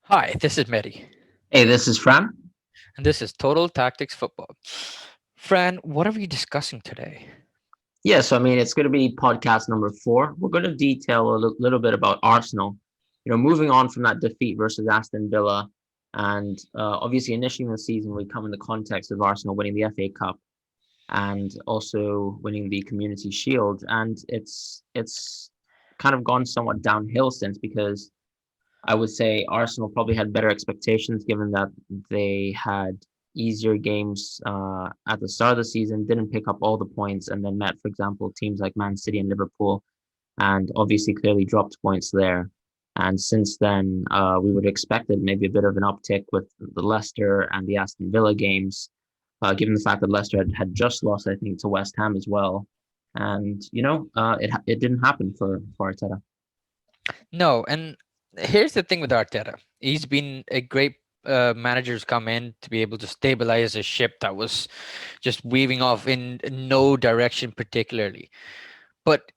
Hi, this is Mehdi, Hey, this is Fran. and this is Total Tactics Football. Fran, what are we discussing today? Yeah, so it's going to be podcast number 4. We're going to detail a little bit about Arsenal. Moving on from that defeat versus Aston Villa, and obviously initially in the season we come in the context of Arsenal winning the FA Cup and also winning the Community Shield, and it's kind of gone somewhat downhill since because I would say Arsenal probably had better expectations given that they had easier games at the start of the season, didn't pick up all the points, and then met, for example, teams like Man City and Liverpool, and obviously clearly dropped points there. And since then, we would have expected maybe a bit of an uptick with the Leicester and the Aston Villa games, given the fact that Leicester had just lost, I think, to West Ham as well. And it didn't happen for Arteta. No, and here's the thing with Arteta. He's been a great manager who's come in to be able to stabilize a ship that was just weaving off in no direction particularly. But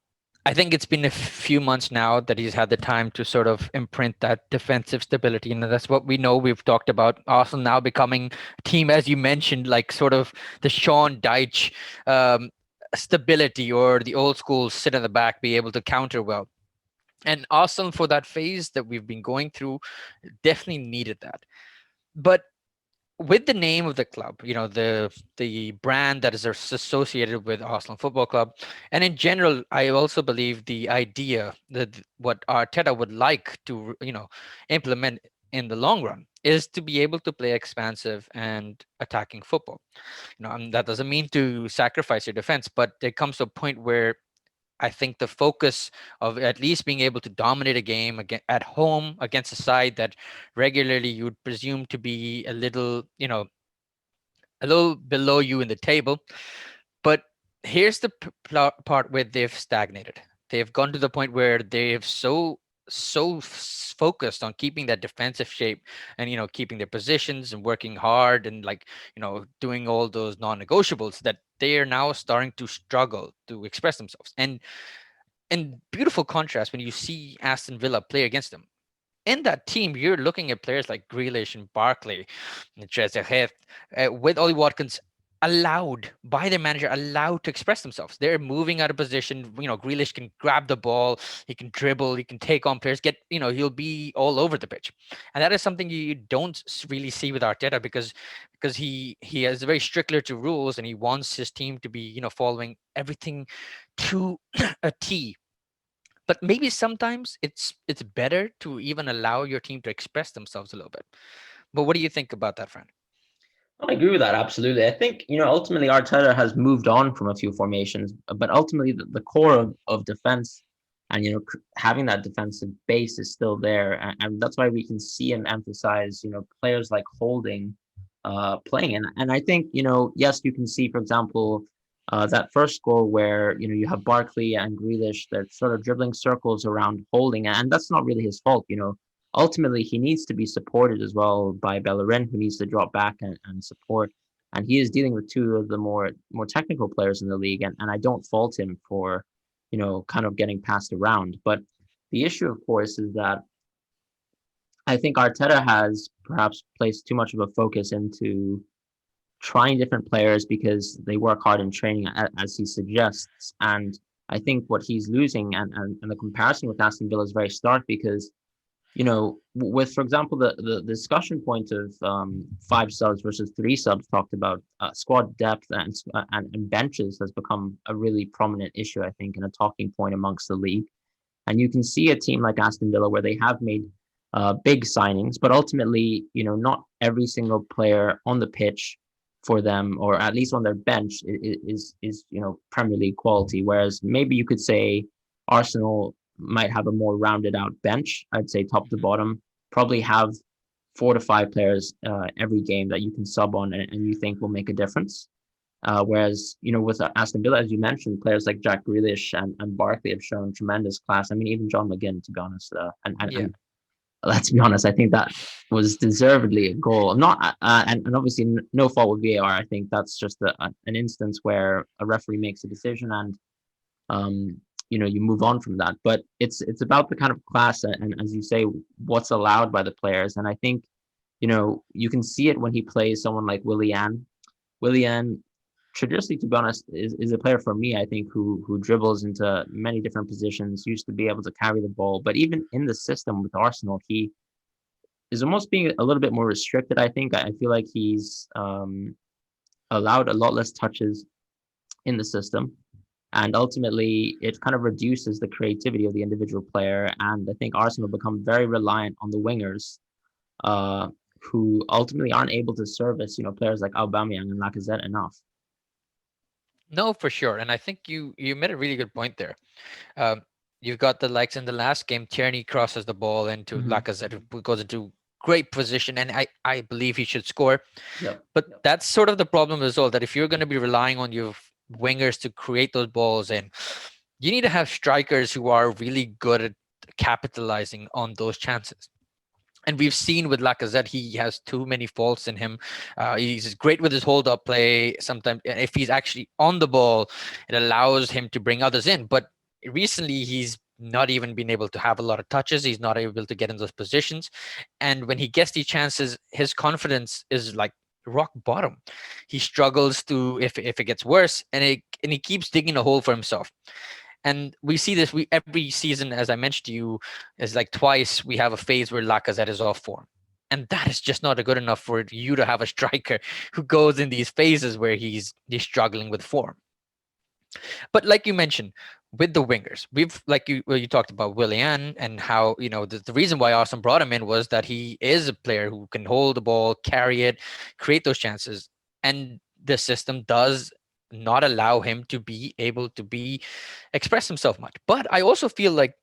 I think it's been a few months now that he's had the time to sort of imprint that defensive stability, and that's what we know. We've talked about Arsenal now becoming a team, as you mentioned, like sort of the Sean Dyche um, stability, or the old school sit in the back, be able to counter well. And Arsenal, for that phase that we've been going through, definitely needed that. But with the name of the club, the brand that is associated with Arsenal Football Club, and in general, I also believe the idea that what Arteta would like to implement in the long run is to be able to play expansive and attacking football. And that doesn't mean to sacrifice your defense, but there comes to a point where I think the focus of at least being able to dominate a game at home against a side that regularly you would presume to be a little below you in the table. But here's the part where they've stagnated. They've gone to the point where they've focused on keeping that defensive shape, and keeping their positions and working hard, and like doing all those non-negotiables, that they are now starting to struggle to express themselves. And in beautiful contrast, when you see Aston Villa play against them, in that team, you're looking at players like Grealish and Barkley, and Trezeguet, with Ollie Watkins allowed by their manager, allowed to express themselves. They're moving out of position. Grealish can grab the ball, he can dribble, he can take on players, he'll be all over the pitch. And that is something you don't really see with Arteta, because he is very strictly to rules, and he wants his team to be, following everything to a T. But maybe sometimes it's better to even allow your team to express themselves a little bit. But what do you think about that, friend? I agree with that absolutely. I think ultimately Arteta has moved on from a few formations, but ultimately the core of defense and having that defensive base is still there, and that's why we can see him emphasize players like Holding playing, and I think yes, you can see, for example, that first goal where you have Barkley and Grealish, they're sort of dribbling circles around Holding, and that's not really his fault. Ultimately he needs to be supported as well by Bellerin, who needs to drop back and support. And he is dealing with two of the more technical players in the league, and I don't fault him for, kind of getting passed around. But the issue, of course, is that I think Arteta has perhaps placed too much of a focus into trying different players because they work hard in training, as he suggests. And I think what he's losing, and the comparison with Aston Villa is very stark because with, for example, the discussion point of 5 subs versus 3 subs talked about, squad depth and benches has become a really prominent issue, I think, and a talking point amongst the league. And you can see a team like Aston Villa where they have made big signings, but ultimately, not every single player on the pitch for them, or at least on their bench, is Premier League quality. Whereas maybe you could say Arsenal might have a more rounded out bench. I'd say top to Mhm. bottom, probably have 4 to 5 players every game that you can sub on, and you think will make a difference. Whereas, with Aston Villa, as you mentioned, players like Jack Grealish and Barkley have shown tremendous class. I mean, even John McGinn, to be honest. Yeah. And let's be honest, I think that was deservedly a goal. Not and obviously no fault with VAR. I think that's just an instance where a referee makes a decision, and um, you move on from that. But it's about the kind of class and as you say, what's allowed by the players. And I think you can see it when he plays someone like Willian. Willian, traditionally, to be honest, is a player for me, I think, who dribbles into many different positions, used to be able to carry the ball. But even in the system with Arsenal, he is almost being a little bit more restricted, I think. I feel like he's allowed a lot less touches in the system. And ultimately, it kind of reduces the creativity of the individual player. And I think Arsenal become very reliant on the wingers, uh, who ultimately aren't able to service, players like Aubameyang and Lacazette enough. No, for sure. And I think you made a really good point there. Um, you've got the likes in the last game. Tierney crosses the ball into Hmm. Lacazette, who goes into great position, and I believe he should score. Yep. But that's sort of the problem as well. That if you're going to be relying on your wingers to create those balls in, you need to have strikers who are really good at capitalizing on those chances. And we've seen with Lacazette, he has too many faults in him. He's great with his hold-up play. Sometimes, if he's actually on the ball, it allows him to bring others in. But recently, he's not even been able to have a lot of touches. He's not able to get in those positions. And when he gets these chances, his confidence is like rock bottom. He struggles to if it gets worse, and he keeps digging a hole for himself. And we see this we every season, as I mentioned to you, is like twice we have a phase where Lacazette is off form. And that is just not good enough for you to have a striker who goes in these phases where he's struggling with form. But like you mentioned, with the wingers, we've like you talked about Willian and how the reason why Arsenal brought him in was that he is a player who can hold the ball, carry it, create those chances, and the system does not allow him to be able to be express himself much. But I also feel like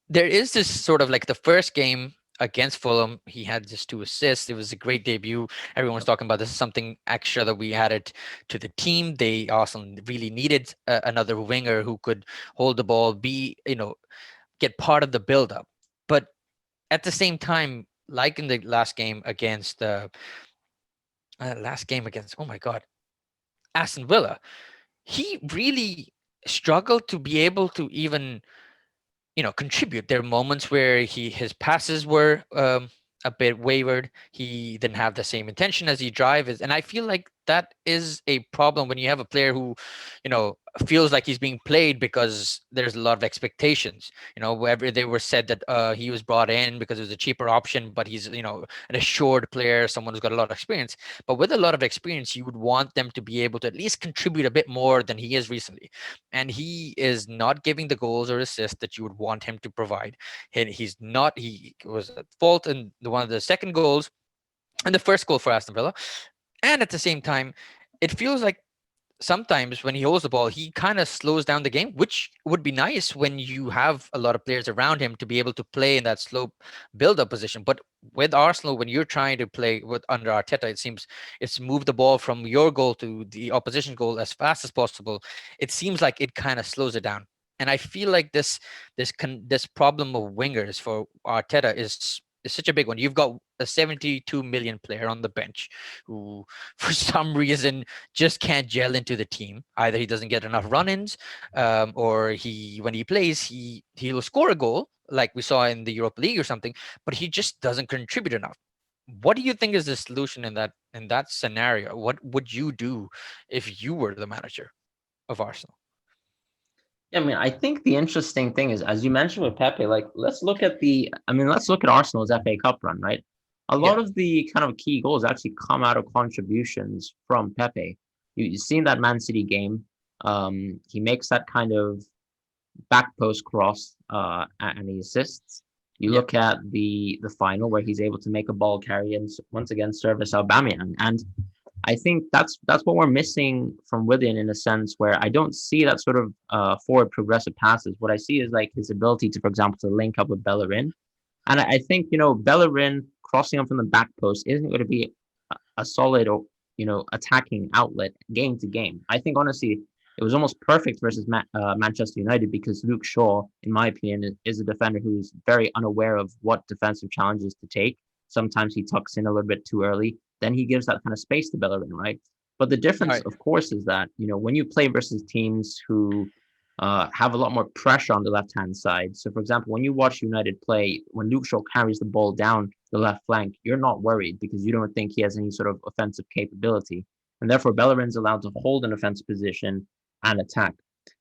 there is this sort of like the first game against Fulham, he had just 2 assists. It was a great debut. Everyone's talking about this is something extra that we added to the team. They also really needed another winger who could hold the ball, be get part of the build-up. But at the same time, like in the last game against, oh my god, Aston Villa, he really struggled to be able to even contribute. There are moments where his passes were a bit wavered. He didn't have the same intention as he drive is, and I feel like that is a problem when you have a player who, feels like he's being played because there's a lot of expectations. Wherever they were said that he was brought in because it was a cheaper option, but he's an assured player, someone who's got a lot of experience. But with a lot of experience, you would want them to be able to at least contribute a bit more than he is recently, and he is not giving the goals or assists that you would want him to provide. And he's not. He was at fault in one of the second goals and the first goal for Aston Villa. And at the same time, it feels like sometimes when he holds the ball, he kind of slows down the game, which would be nice when you have a lot of players around him to be able to play in that slow build-up position. But with Arsenal, when you're trying to play with under Arteta, it seems it's move the ball from your goal to the opposition goal as fast as possible. It seems like it kind of slows it down. And I feel like this problem of wingers for Arteta is such a big one. You've got a 72 million player on the bench who, for some reason, just can't gel into the team. Either he doesn't get enough run-ins, or when he plays, he'll score a goal like we saw in the Europa League or something, but he just doesn't contribute enough. What do you think is the solution in that scenario? What would you do if you were the manager of Arsenal? Yeah, I mean, I think the interesting thing is, as you mentioned with Pepe, like let's look at Arsenal's FA Cup run, right? A Yeah, lot of the kind of key goals actually come out of contributions from Pepe. You've seen that Man City game. He makes that kind of back post cross, and he assists. You yeah. look at the final where he's able to make a ball carry and once again service Aubameyang, and I think that's what we're missing from Willian in a sense where I don't see that sort of forward progressive passes. What I see is like his ability to, for example, to link up with Bellerin, and I think Bellerin crossing up from the back post isn't going to be a solid or attacking outlet game to game. I think honestly it was almost perfect versus Manchester United because Luke Shaw, in my opinion, is a defender who's very unaware of what defensive challenges to take. Sometimes he tucks in a little bit too early. Then he gives that kind of space to Bellerin, right? But the difference, Right. of course, is that when you play versus teams who have a lot more pressure on the left hand side. So, for example, when you watch United play, when Luke Shaw carries the ball down the left flank, you're not worried because you don't think he has any sort of offensive capability. And therefore, Bellerin's allowed to hold an offensive position and attack.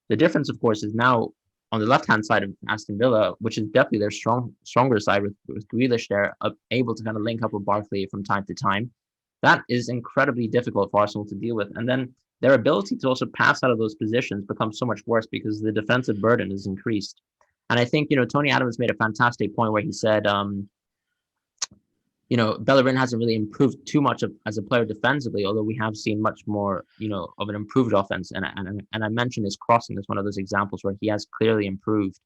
The difference, of course, is now on the left hand side of Aston Villa, which is definitely their stronger side with Grealish there, able to kind of link up with Barkley from time to time. That is incredibly difficult for Arsenal to deal with. And then their ability to also pass out of those positions becomes so much worse because the defensive burden is increased. And I think, Tony Adams made a fantastic point where he said, Bellerin hasn't really improved too much as a player defensively, although we have seen much more, of an improved offense. And I mentioned his crossing as one of those examples where he has clearly improved.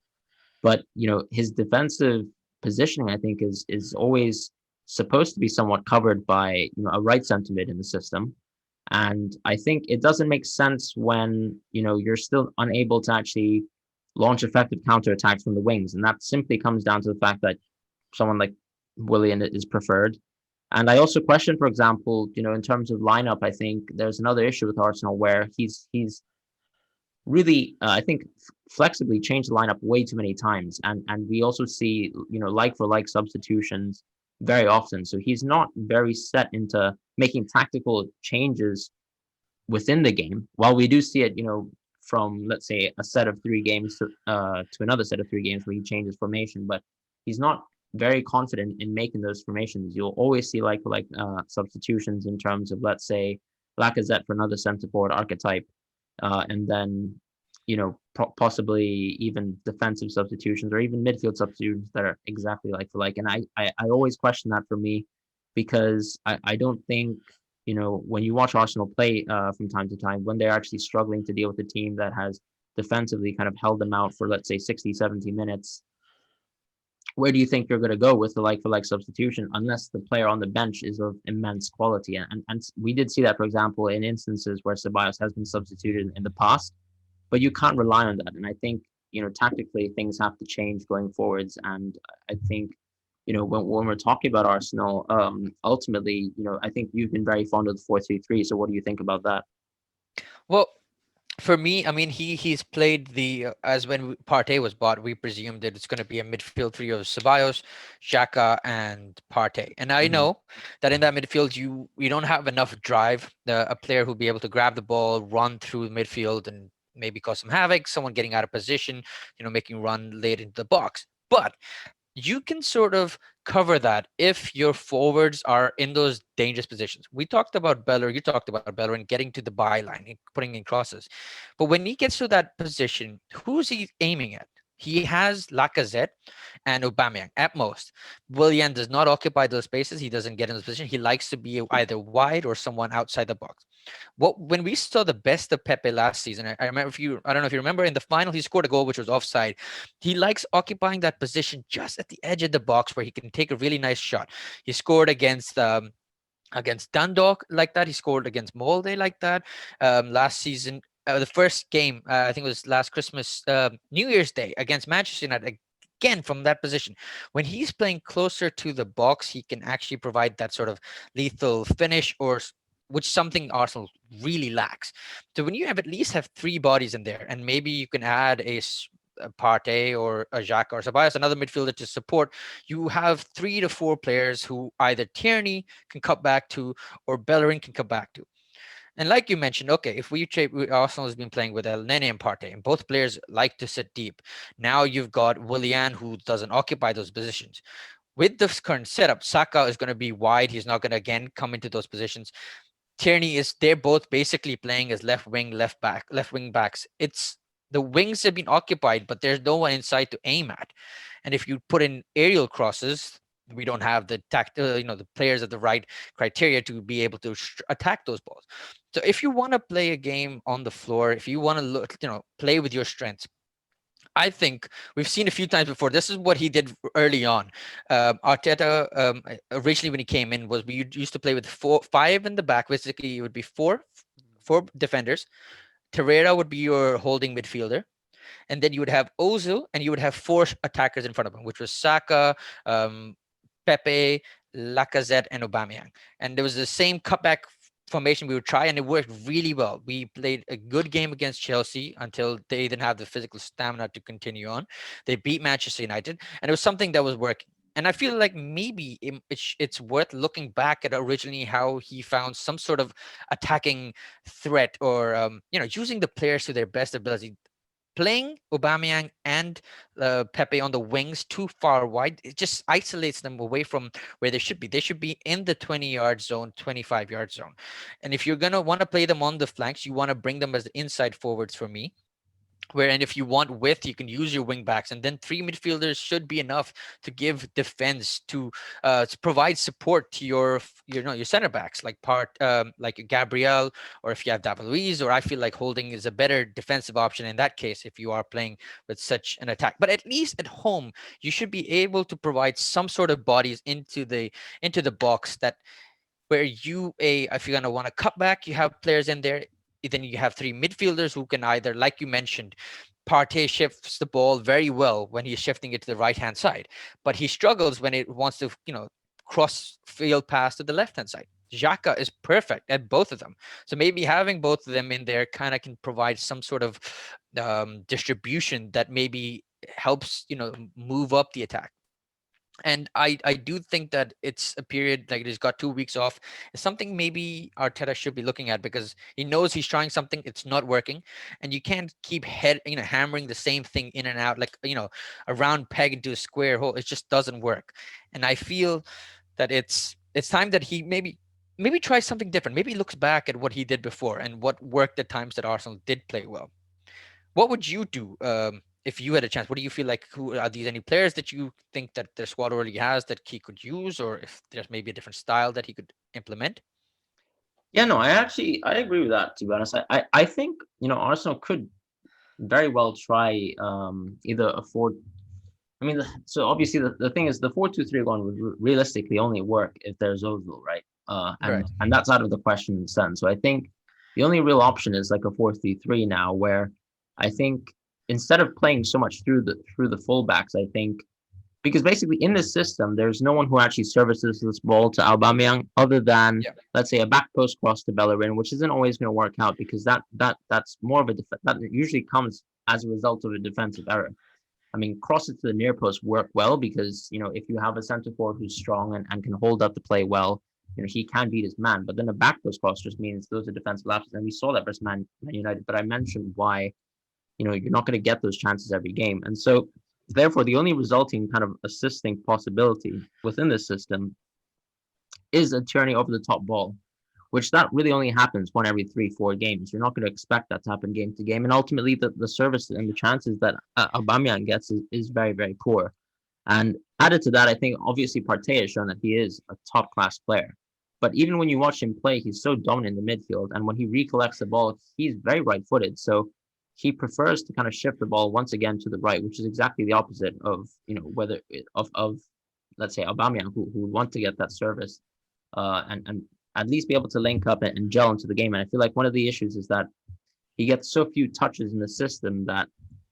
But, his defensive positioning, I think, is always supposed to be somewhat covered by, a right centre mid in the system. And I think it doesn't make sense when, you're still unable to actually launch effective counterattacks from the wings. And that simply comes down to the fact that someone like Willian is preferred. And I also question, for example, in terms of lineup, I think there's another issue with Arsenal where he's really, I think, flexibly changed the lineup way too many times, and we also see like for like substitutions very often. So he's not very set into making tactical changes within the game. While we do see it, from let's say a set of 3 games to another set of 3 games where he changes formation, but he's not very confident in making those formations. You'll always see like substitutions in terms of, let's say, Lacazette for another centre forward archetype, and then possibly even defensive substitutions or even midfield substitutions that are exactly like for like. And I always question that for me because I don't think when you watch Arsenal play from time to time, when they're actually struggling to deal with a team that has defensively kind of held them out for, let's say, 60, 70 minutes, where do you think you're going to go with the like for like substitution unless the player on the bench is of immense quality? And we did see that, for example, in instances where Ceballos has been substituted in the past, but you can't rely on that. And I think, tactically things have to change going forwards. And I think, when we're talking about Arsenal, ultimately, I think you've been very fond of the 4-3-3. So what do you think about that? Well, for me, I mean, he's played as when Partey was bought, we presumed that it's going to be a midfield three of Ceballos, Xhaka, and Partey. And I Hmm. know that in that midfield, you don't have enough drive. A player who'll be able to grab the ball, run through midfield, and maybe cause some havoc. Someone getting out of position, making run late into the box. But you can sort of cover that if your forwards are in those dangerous positions. We talked about Beller, you talked about Beller and getting to the byline and putting in crosses. But when he gets to that position, who's he aiming at? He has Lacazette and Aubameyang at most. Willian does not occupy those spaces. He doesn't get in this position. He likes to be either wide or someone outside the box. When we saw the best of Pepe last season, I remember I don't know if you remember in the final, he scored a goal which was offside. He likes occupying that position just at the edge of the box where he can take a really nice shot. He scored against Dundalk like that. He scored against Molde like that last season. The first game, I think it was last Christmas, New Year's Day against Manchester United. Again, from that position, when he's playing closer to the box, he can actually provide that sort of lethal finish, or which something Arsenal really lacks. So when you have at least have 3 bodies in there, and maybe you can add a Partey or a Xhaka or Ceballos, another midfielder to support. You have 3 to 4 players who either Tierney can cut back to or Bellerin can come back to. And like you mentioned, okay, if Arsenal has been playing with El Nene and Partey, and both players like to sit deep. Now you've got Willian who doesn't occupy those positions. With this current setup, Saka is going to be wide. He's not going to again come into those positions. Tierney they're both basically playing as left wing, left wing backs. It's the wings have been occupied, but there's no one inside to aim at. And if you put in aerial crosses, we don't have the players at the right criteria to be able to attack those balls. So if you want to play a game on the floor, if you want to play with your strengths, I think we've seen a few times before. This is what he did early on. Arteta, originally when he came in, was we used to play with 5 in the back. Basically, it would be four defenders. Torreira would be your holding midfielder, and then you would have Ozil, and you would have 4 attackers in front of him, which was Saka, um, Pepe, Lacazette, and Aubameyang. And there was the same cutback formation we would try, and it worked really well. We played a good game against Chelsea until they didn't have the physical stamina to continue on. They beat Manchester United, and it was something that was working. And I feel like maybe it's worth looking back at originally how he found some sort of attacking threat, or using the players to their best ability. Playing Aubameyang and Pepe on the wings too far wide, it just isolates them away from where they should be. They should be in the 20-yard zone, 25-yard zone. And if you're going to want to play them on the flanks, you want to bring them as the inside forwards for me. Wherein if you want width, you can use your wing backs, and then three midfielders should be enough to give defense to provide support to your center backs, like Gabriel, or if you have David Luiz, or I feel like Holding is a better defensive option in that case if you are playing with such an attack. But at least at home, you should be able to provide some sort of bodies into the box, that where if you're gonna want to cut back, you have players in there. Then you have three midfielders who can either, like you mentioned, Partey shifts the ball very well when he's shifting it to the right hand side, but he struggles when it wants to, cross field pass to the left hand side. Xhaka is perfect at both of them. So maybe having both of them in there kind of can provide some sort of distribution that maybe helps, move up the attack. And I do think that it's a period, like he's got 2 weeks off. It's something maybe Arteta should be looking at, because he knows he's trying something, it's not working, and you can't keep hammering the same thing in and out, like a round peg into a square hole. It just doesn't work. And I feel that it's time that he maybe tries something different. Maybe he looks back at what he did before and what worked at times that Arsenal did play well. What would you do if you had a chance? What do you feel like? Who are these? Any players that you think that their squad already has that he could use, or if there's maybe a different style that he could implement? Yeah, no, I agree with that. To be honest, I think Arsenal could very well try either a four. I mean, so obviously the thing is the 4-2-3-1 would realistically only work if there's Ozil, right? Right. And that's out of the question in a sense. So I think the only real option is like a 4-3-3 now, where I think instead of playing so much through the fullbacks, I think because basically in this system, there's no one who actually services this ball to Aubameyang other than, Yeah. let's say, a back post cross to Bellerin, which isn't always going to work out because that's more of that usually comes as a result of a defensive error. I mean, crosses to the near post work well because, if you have a centre forward who's strong and can hold up the play well, he can beat his man. But then a back post cross just means those are defensive lapses. And we saw that versus Man United. But I mentioned why, you're not going to get those chances every game. And so, therefore, the only resulting kind of assisting possibility within this system is a turning over the top ball, which that really only happens one every 3-4 games. You're not going to expect that to happen game to game. And ultimately, the service and the chances that Aubameyang gets is very, very poor. And added to that, I think obviously Partey has shown that he is a top class player. But even when you watch him play, he's so dominant in the midfield. And when he recollects the ball, he's very right footed. So he prefers to kind of shift the ball once again to the right, which is exactly the opposite of, whether of let's say Aubameyang, who would want to get that service and at least be able to link up and gel into the game. And I feel like one of the issues is that he gets so few touches in the system that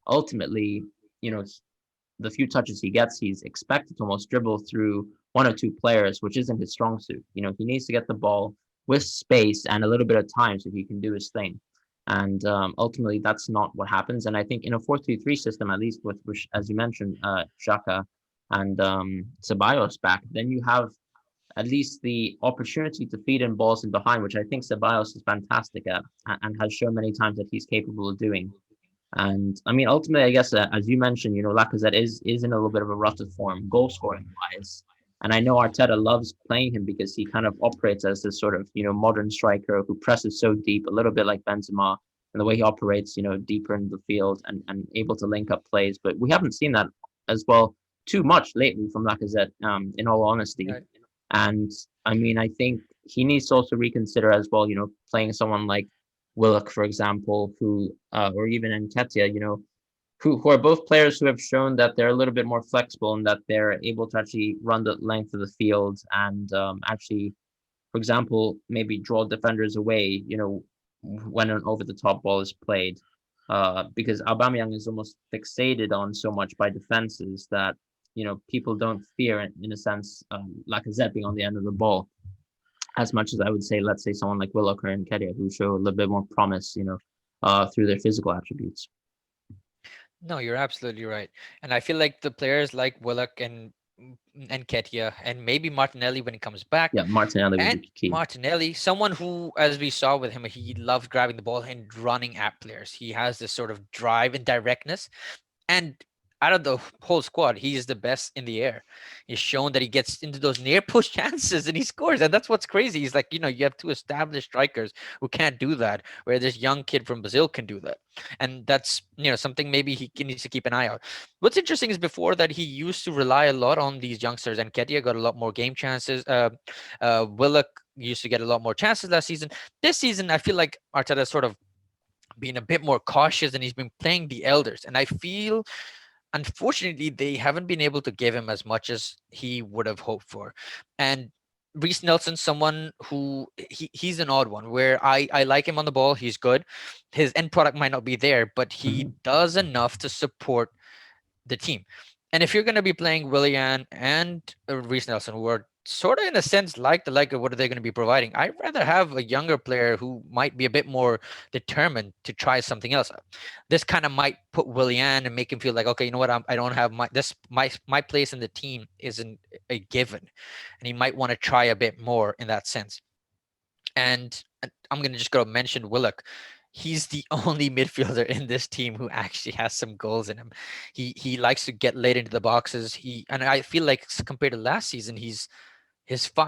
ultimately, the few touches he gets, he's expected to almost dribble through one or two players, which isn't his strong suit. He needs to get the ball with space and a little bit of time so he can do his thing. And ultimately, that's not what happens. And I think in a 4-3-3 system, at least with, which, as you mentioned, Xhaka and Ceballos back, then you have at least the opportunity to feed in balls in behind, which I think Ceballos is fantastic at and has shown many times that he's capable of doing. And I mean, ultimately, I guess as you mentioned, Lacazette is in a little bit of a rut of form, goal scoring wise. And I know Arteta loves playing him because he kind of operates as this sort of modern striker who presses so deep, a little bit like Benzema, and the way he operates, deeper in the field and able to link up plays. But we haven't seen that as well too much lately from Lacazette, in all honesty. Right. And I mean, I think he needs to also reconsider as well, playing someone like Willock, for example, who, or even Nketiah, who are both players who have shown that they're a little bit more flexible and that they're able to actually run the length of the field and actually, for example, maybe draw defenders away, when an over the top ball is played. Because Aubameyang is almost fixated on so much by defenses that, people don't fear, in a sense, Lacazette being on the end of the ball. as much as I would say, let's say someone like Willock and Kedia, who show a little bit more promise, through their physical attributes. No, you're absolutely right. And I feel like the players like Willock and Ketia and maybe Martinelli when he comes back, Yeah, Martinelli would and be key. Martinelli, someone who, as we saw with him, he loves grabbing the ball and running at players. He has this sort of drive and directness. And out of the whole squad, he is the best in the air. He's shown that he gets into those near push chances and he scores. And that's what's crazy. He's like, you have two established strikers who can't do that, where this young kid from Brazil can do that. And that's, something maybe needs to keep an eye out. What's interesting is before that, he used to rely a lot on these youngsters, and Ketia got a lot more game chances. Willock used to get a lot more chances last season. This season, I feel like Arteta sort of being a bit more cautious and he's been playing the elders. And I feel, unfortunately, they haven't been able to give him as much as he would have hoped for. And Reece Nelson, someone who he's an odd one where I like him on the ball. He's good. His end product might not be there, but he Mhm. does enough to support the team. And if you're going to be playing Willian and Reece Nelson, who are sort of in a sense like the like of what are they going to be providing, I'd rather have a younger player who might be a bit more determined to try something else. This kind of might put Willian and make him feel like, okay, you know what, I don't have my place in the team isn't a given, and he might want to try a bit more in that sense. And I'm going to just go mention Willock. He's the only midfielder in this team who actually has some goals in him. He likes to get late into the boxes. And I feel like compared to last season, his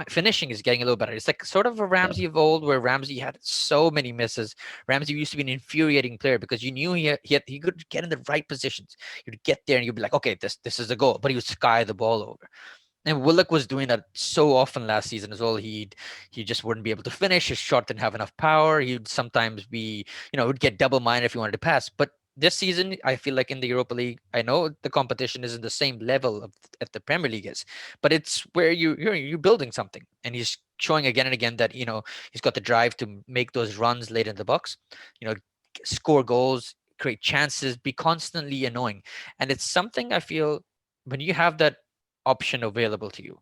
finishing is getting a little better. It's like sort of a Yeah. Ramsey of old, where Ramsey had so many misses. Ramsey used to be an infuriating player because you knew he could get in the right positions. You'd get there and you'd be like, okay, this is a goal, but he would sky the ball over. And Willock was doing that so often last season as well. He just wouldn't be able to finish. His shot didn't have enough power. He'd sometimes be, would get double minded if he wanted to pass. But this season, I feel like in the Europa League, I know the competition isn't the same level of at the Premier League is, but it's where you're building something, and he's showing again and again that he's got the drive to make those runs late in the box, you know, score goals, create chances, be constantly annoying, and it's something I feel when you have that option available to you,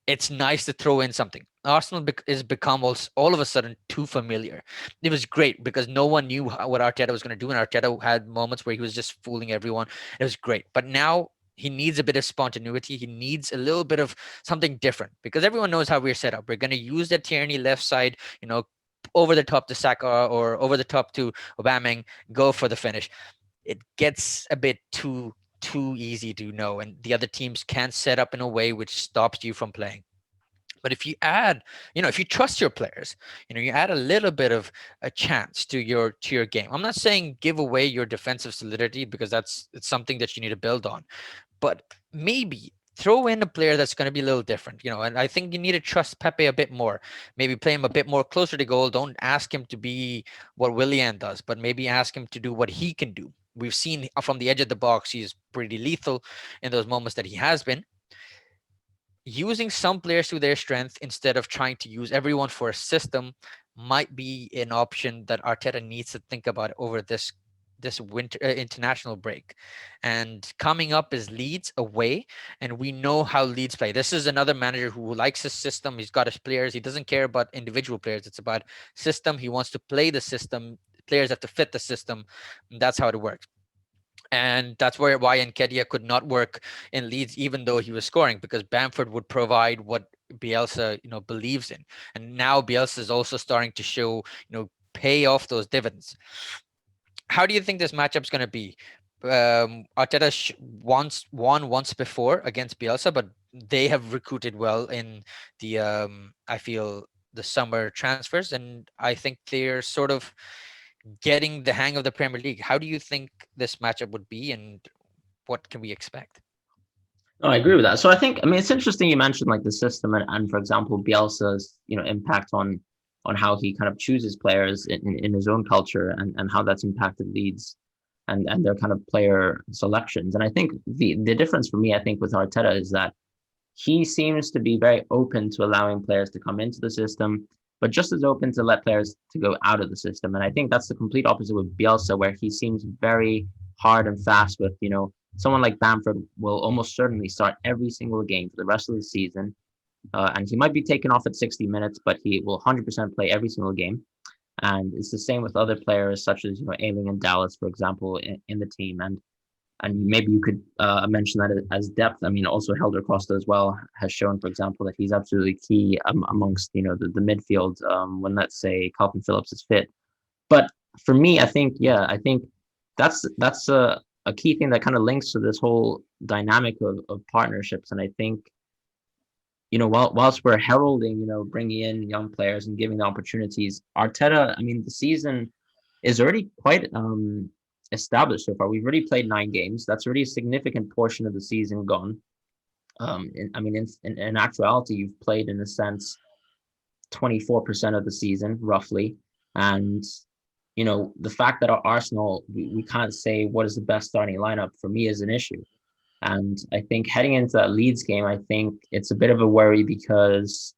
it's nice to throw in something. Arsenal is become all of a sudden too familiar. It was great because no one knew what Arteta was going to do, and Arteta had moments where he was just fooling everyone. It was great, but now he needs a bit of spontaneity. He needs a little bit of something different because everyone knows how we're set up. We're going to use that Tierney left side, over the top to Saka or over the top to Aubameyang, go for the finish. It gets a bit too easy to know, and the other teams can set up in a way which stops you from playing. But if you add, if you trust your players, you add a little bit of a chance to your game. I'm not saying give away your defensive solidity because it's something that you need to build on, but maybe throw in a player that's going to be a little different, and I think you need to trust Pepe a bit more. Maybe play him a bit more closer to goal. Don't ask him to be what Willian does, but maybe ask him to do what he can do. We've seen from the edge of the box, he's pretty lethal in those moments that he has been. Using some players to their strength instead of trying to use everyone for a system might be an option that Arteta needs to think about over this winter international break. And coming up is Leeds away, and we know how Leeds play. This is another manager who likes his system. He's got his players. He doesn't care about individual players. It's about system. He wants to play the system. Players have to fit the system. And that's how it works. And that's why Nketiah could not work in Leeds, even though he was scoring, because Bamford would provide what Bielsa, believes in. And now Bielsa is also starting to show, pay off those dividends. How do you think this matchup's going to be? Arteta once won once before against Bielsa, but they have recruited well in the I feel the summer transfers, and I think they're sort of getting the hang of the Premier League. How do you think this matchup would be, and what can we expect? No, I agree with that. So I mean, it's interesting you mentioned like the system and for example, Bielsa's, impact on how he kind of chooses players in his own culture and how that's impacted Leeds and their kind of player selections. And I think the difference for me, I think, with Arteta is that he seems to be very open to allowing players to come into the system, but just as open to let players to go out of the system. And I think that's the complete opposite with Bielsa, where he seems very hard and fast with, someone like Bamford will almost certainly start every single game for the rest of the season. And he might be taken off at 60 minutes, but he will 100% play every single game. And it's the same with other players such as Ailing and Dallas, for example, in the team. And maybe you could mention that as depth. I mean, also Helder Costa as well has shown, for example, that he's absolutely key amongst the midfield when, let's say, Calvin Phillips is fit. But for me, I think that's a key thing that kind of links to this whole dynamic of partnerships. And I think whilst we're heralding bringing in young players and giving the opportunities, Arteta, I mean, the season is already quite established so far. We've already played 9 games. That's already a significant portion of the season gone. I mean, in actuality, you've played in a sense 24% of the season, roughly. And, the fact that our Arsenal, we can't say what is the best starting lineup for me is an issue. And I think heading into that Leeds game, I think it's a bit of a worry because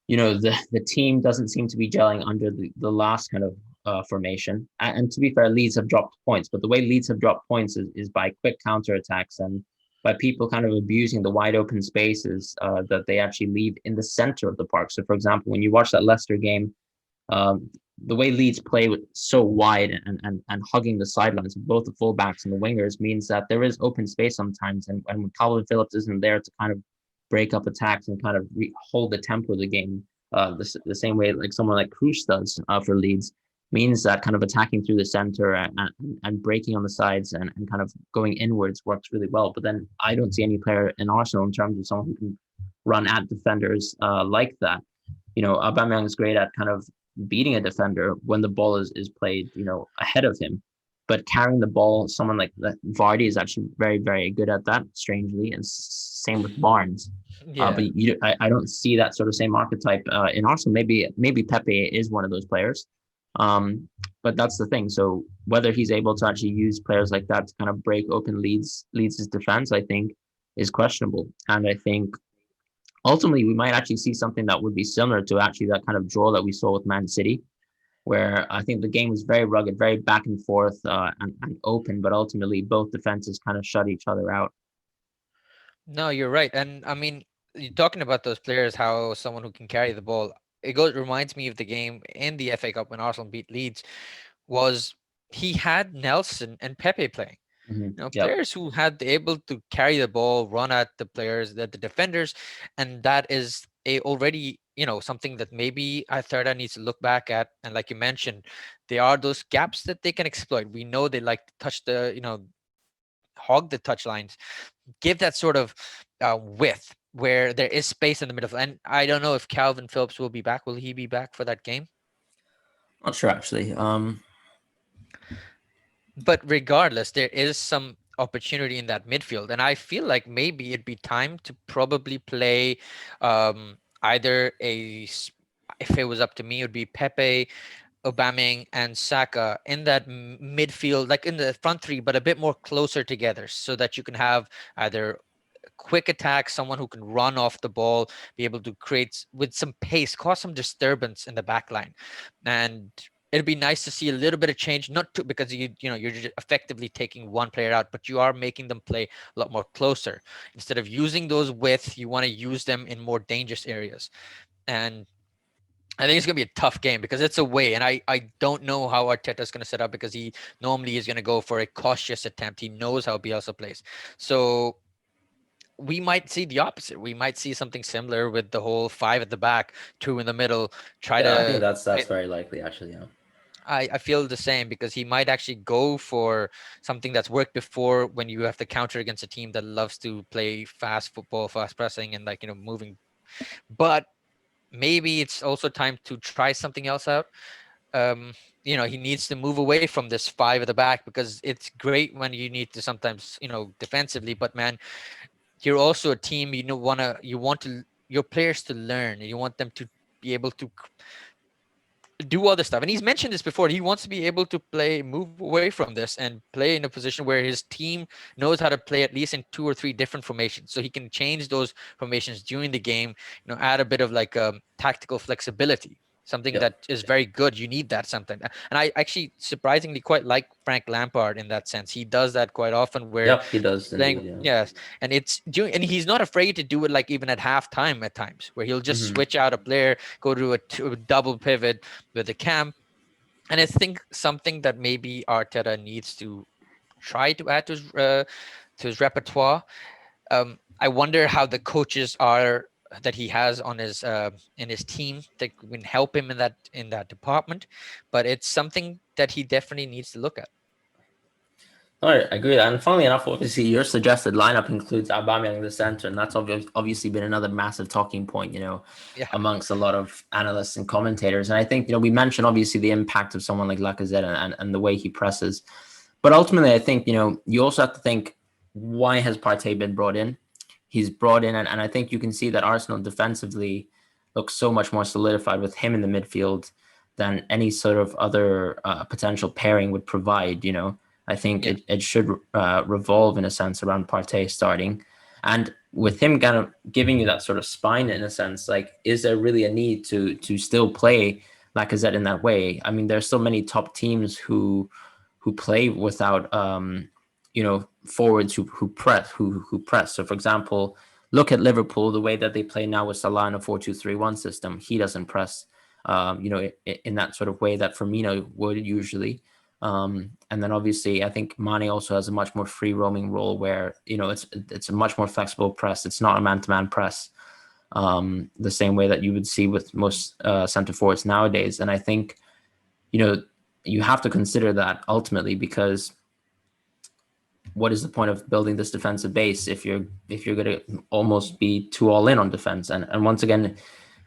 the team doesn't seem to be gelling under the last kind of formation. And to be fair, Leeds have dropped points, but the way Leeds have dropped points is by quick counterattacks and by people kind of abusing the wide open spaces that they actually leave in the center of the park. So, for example, when you watch that Leicester game, the way Leeds play so wide and hugging the sidelines of both the fullbacks and the wingers means that there is open space sometimes. And when Calvin Phillips isn't there to kind of break up attacks and kind of hold the tempo of the game, the same way like someone like Cruz does for Leeds, means that kind of attacking through the center and breaking on the sides and kind of going inwards works really well. But then I don't see any player in Arsenal in terms of someone who can run at defenders like that. Aubameyang is great at kind of beating a defender when the ball is played, ahead of him. But carrying the ball, someone like that, Vardy is actually very, very good at that, strangely, and same with Barnes. Yeah. But I don't see that sort of same archetype in Arsenal. Maybe Pepe is one of those players, but that's the thing. So whether he's able to actually use players like that to kind of break open Leeds' defense, I think, is questionable. And I think ultimately we might actually see something that would be similar to actually that kind of draw that we saw with Man City, where I think the game was very rugged, very back and forth and open, but ultimately both defenses kind of shut each other out. No, you're right. And I mean, you're talking about those players, how someone who can carry the ball. Reminds me of the game in the FA Cup when Arsenal beat Leeds. Was he had Nelson and Pepe playing? Yep. Players who had able to carry the ball, run at the players, the defenders, and that is a already something that maybe Arteta needs to look back at. And like you mentioned, there are those gaps that they can exploit. We know they like to touch hog the touch lines, give that sort of width where there is space in the middle. And I don't know if Calvin Phillips will be back. Will he be back for that game? Not sure actually. But regardless, there is some opportunity in that midfield, and I feel like maybe it'd be time to probably play either if it was up to me, it would be Pepe, Aubameyang, and Saka in that midfield, like in the front three, but a bit more closer together, so that you can have either quick attack, someone who can run off the ball, be able to create with some pace, cause some disturbance in the back line. And it'd be nice to see a little bit of change, not to because you're just effectively taking one player out, but you are making them play a lot more closer. Instead of using those width, you want to use them in more dangerous areas. And I think it's gonna be a tough game because it's away, and I don't know how Arteta's gonna set up because he normally is gonna go for a cautious attempt. He knows how Bielsa plays, so we might see the opposite. We might see something similar with the whole five at the back, two in the middle. Try Yeah, I think to. that's very likely actually. Yeah. I feel the same because he might actually go for something that's worked before when you have to counter against a team that loves to play fast football, fast pressing, and moving. But maybe it's also time to try something else out. Um, he needs to move away from this five at the back because it's great when you need to sometimes, defensively. But man, you're also a team. You want your players to learn. You want them to be able to do other stuff. And he's mentioned this before. He wants to be able to move away from this and play in a position where his team knows how to play at least in two or three different formations, so he can change those formations during the game. Add a bit of tactical flexibility. something Yep. that is very good. You need that something. And I actually surprisingly quite like Frank Lampard in that sense. He does that quite often where Yep, he he's does playing, indeed. Yeah. yes, and it's doing, and he's not afraid to do it like even at halftime at times where he'll just Hmm. switch out a player, go to a double pivot with the cam. And I think something that maybe Arteta needs to try to add to his repertoire. I wonder how the coaches are that he has on his in his team that can help him in that department, but it's something that he definitely needs to look at. All right, I agree. And funnily enough, obviously, your suggested lineup includes Aubameyang in the center, and that's obviously been another massive talking point, Yeah, amongst a lot of analysts and commentators. And I think, we mentioned obviously the impact of someone like Lacazette and the way he presses. But ultimately, I think, you also have to think, why has Partey been brought in? He's brought in, and I think you can see that Arsenal defensively looks so much more solidified with him in the midfield than any sort of other potential pairing would provide. I think yes, it should revolve in a sense around Partey starting. And with him kind of giving you that sort of spine in a sense, like, is there really a need to still play Lacazette in that way? I mean, there's so many top teams who play without forwards who press. So for example, look at Liverpool, the way that they play now with Salah in a 4-2-3-1 system. He doesn't press in that sort of way that Firmino would usually. And then obviously, I think Mane also has a much more free roaming role where it's a much more flexible press. It's not a man to man press, the same way that you would see with most center forwards nowadays. And I think you know you have to consider that ultimately, because what is the point of building this defensive base if you're going to almost be too all in on defense? And once again,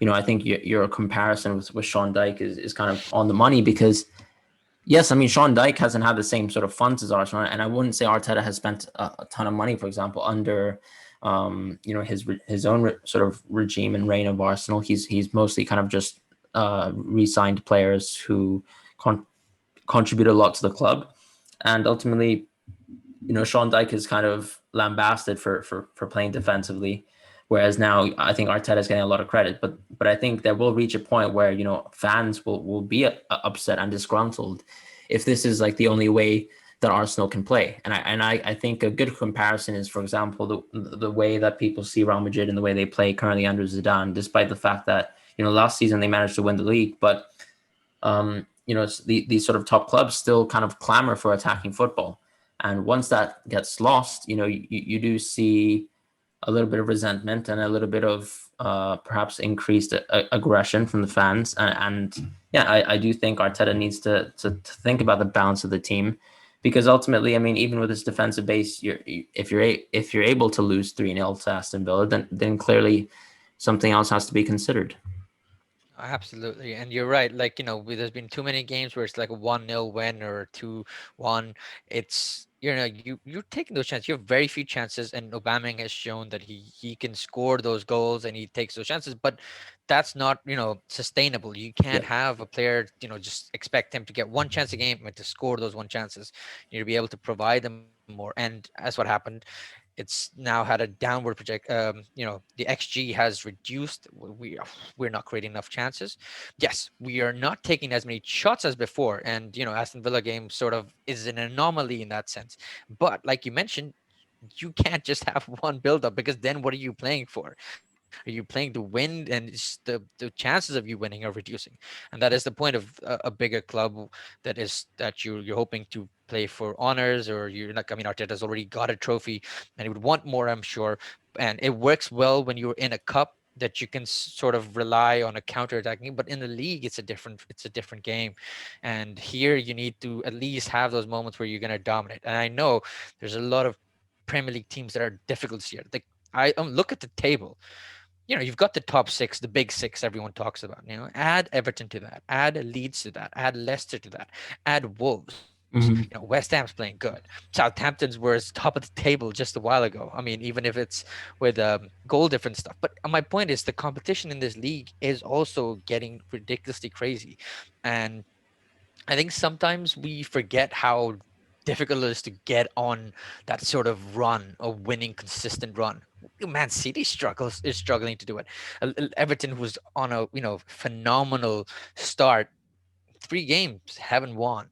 I think your comparison with Sean Dyke is kind of on the money, because yes, I mean, Sean Dyke hasn't had the same sort of funds as Arsenal, and I wouldn't say Arteta has spent a ton of money, for example, under his own sort of regime and reign of Arsenal. He's mostly kind of just re-signed players who con- contribute a lot to the club, and ultimately, Sean Dyke is kind of lambasted for playing defensively, whereas now I think Arteta is getting a lot of credit. But I think there will reach a point where fans will be upset and disgruntled if this is like the only way that Arsenal can play. And I think a good comparison is, for example, the way that people see Real Madrid and the way they play currently under Zidane, despite the fact that last season they managed to win the league, but it's these sort of top clubs still kind of clamor for attacking football. And once that gets lost, you do see a little bit of resentment and a little bit of perhaps increased aggression from the fans. And yeah, I do think Arteta needs to think about the balance of the team, because ultimately, I mean, even with this defensive base, if you're able to lose 3-0 to Aston Villa, then clearly something else has to be considered. absolutely. And you're right. Like, there's been too many games where it's like a 1-0 win or 2-1. It's, you're taking those chances. You have very few chances, and Aubameyang has shown that he can score those goals and he takes those chances, but that's not, sustainable. You can't Yeah. have a player, just expect him to get one chance a game and to score those one chances. You need to be able to provide them more. And as what happened, it's now had a downward project. The XG has reduced. We're not creating enough chances. Yes, we are not taking as many shots as before, and Aston Villa game sort of is an anomaly in that sense. But like you mentioned, you can't just have one build up, because then what are you playing for? Are you playing to win? And the chances of you winning are reducing, and that is the point of a bigger club, that you're hoping to play for honors, or you're not. I mean, Arteta's already got a trophy, and he would want more, I'm sure. And it works well when you're in a cup, that you can sort of rely on a counter attacking. But in the league, it's a different game, and here you need to at least have those moments where you're going to dominate. And I know there's a lot of Premier League teams that are difficult this year. Like, look at the table. You've got the top six, the big six everyone talks about. Add Everton to that, add Leeds to that, add Leicester to that, add Wolves. Mhm. West Ham's playing good. Southampton's was top of the table just a while ago. I mean, even if it's with goal different stuff. But my point is, the competition in this league is also getting ridiculously crazy, and I think sometimes we forget how difficult it is to get on that sort of run, a winning consistent run. Man City struggles is struggling to do it. Everton was on a phenomenal start, 3 games haven't won.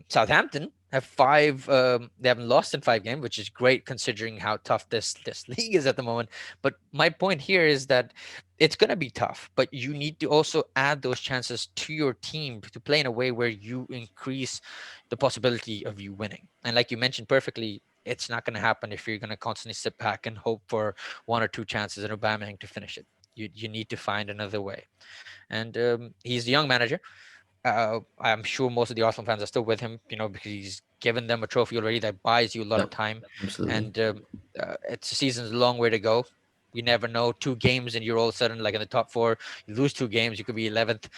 Southampton have five. They haven't lost in 5 games, which is great considering how tough this league is at the moment. But my point here is that it's going to be tough, but you need to also add those chances to your team to play in a way where you increase the possibility of you winning. And like you mentioned perfectly, it's not going to happen if you're going to constantly sit back and hope for one or two chances in Aubameyang to finish it. You need to find another way. And he's a young manager. I'm sure most of the Arsenal fans are still with him, because he's given them a trophy already that buys you a lot of Yep, time. absolutely. And it's a season's a long way to go. You never know. 2 games and you're all of a sudden like in the top four. You lose 2 games, you could be 11th.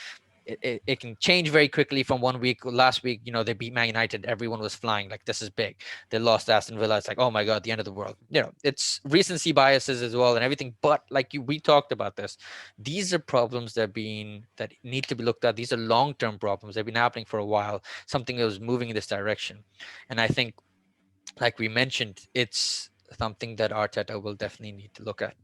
It can change very quickly from one week. Last week, they beat Man United. Everyone was flying like this is big. They lost to Aston Villa. It's like, oh my god, the end of the world. It's recency biases as well and everything. But like we talked about this. These are problems that need to be looked at. These are long term problems. They've been happening for a while. Something that was moving in this direction, and I think, like we mentioned, it's something that Arteta will definitely need to look at.